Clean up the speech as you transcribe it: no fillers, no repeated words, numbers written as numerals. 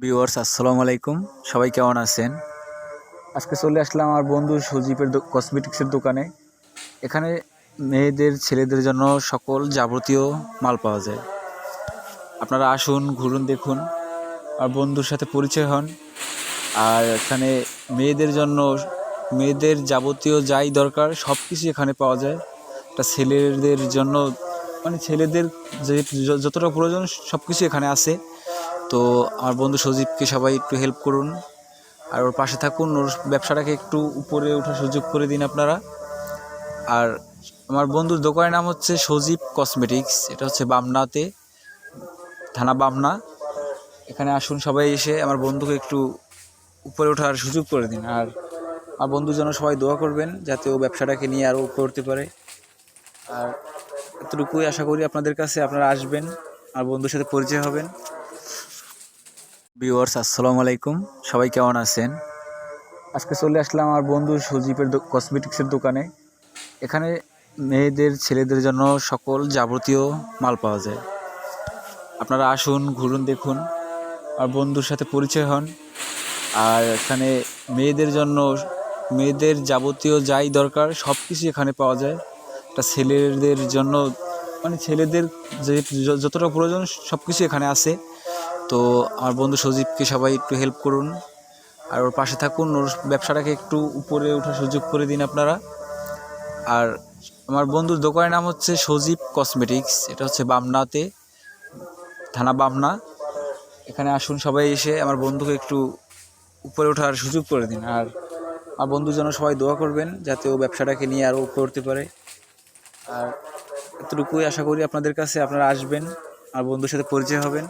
Viewers আসসালামু আলাইকুম। সবাই কেমন আছেন? আজকে চলে আসলাম আমার বন্ধু সজীবের কসমেটিক্সের দোকানে। এখানে মেয়েদের ছেলেদের জন্য সকল যাবতীয় মাল পাওয়া যায়। আপনারা আসুন, ঘুরুন, দেখুন, আর বন্ধুর সাথে পরিচয় হন। আর এখানে মেয়েদের জন্য মেয়েদের যাবতীয় যাই দরকার সব কিছু এখানে পাওয়া যায়। এটা ছেলেদের জন্য ছেলেদের যে যতটা প্রয়োজন সব কিছু এখানে আছে। তো আমার বন্ধু সজীবকে সবাই একটু হেল্প করুন, আর ওর পাশে থাকুন, ওর ব্যবসাটাকে একটু উপরে ওঠার সুযোগ করে দিন আপনারা। আর আমার বন্ধুর দোকানের নাম হচ্ছে সজীব কসমেটিক্স। এটা হচ্ছে বামনাতে, থানা বামনা। এখানে আসুন, সবাই এসে আমার বন্ধুকে একটু উপরে ওঠার সুযোগ করে দিন। আর আমার বন্ধুর জন্য সবাই দোয়া করবেন যাতে ও ব্যবসাটাকে নিয়ে আরও উপরে উঠতে পারে। আর এতটুকুই আশা করি আপনাদের কাছে, আপনারা আসবেন, আর বন্ধুর সাথে পরিচয় হবেন। ভিউয়ার্স আসসালামু আলাইকুম। সবাই কেমন আছেন? আজকে চলে আসলাম আমার বন্ধু সজীবের কসমেটিক্সের দোকানে। এখানে মেয়েদের ছেলেদের জন্য সকল যাবতীয় মাল পাওয়া যায়। আপনারা আসুন, ঘুরুন, দেখুন, আর বন্ধুর সাথে পরিচয় হন। আর এখানে মেয়েদের জন্য মেয়েদের যাবতীয় যাই দরকার সব কিছু এখানে পাওয়া যায়। এটা ছেলেদের জন্য ছেলেদের যে যতটা প্রয়োজন সব কিছু এখানে আছে। তো আমার বন্ধু সজীবকে সবাই একটু হেল্প করুন, আর ওর পাশে থাকুন, ওর ব্যবসাটাকে একটু উপরে ওঠার সুযোগ করে দিন আপনারা। আর আমার বন্ধুর দোকানের নাম হচ্ছে সজীব কসমেটিক্স। এটা হচ্ছে বামনাতে, থানা বামনা। এখানে আসুন, সবাই এসে আমার বন্ধুকে একটু উপরে ওঠার সুযোগ করে দিন। আর আমার বন্ধুর জন্য সবাই দোয়া করবেন যাতে ও ব্যবসাটাকে নিয়ে আরও উপরে উঠতে পারে। আর এতটুকুই আশা করি আপনাদের কাছে, আপনারা আসবেন, আর বন্ধুর সাথে পরিচয় হবেন।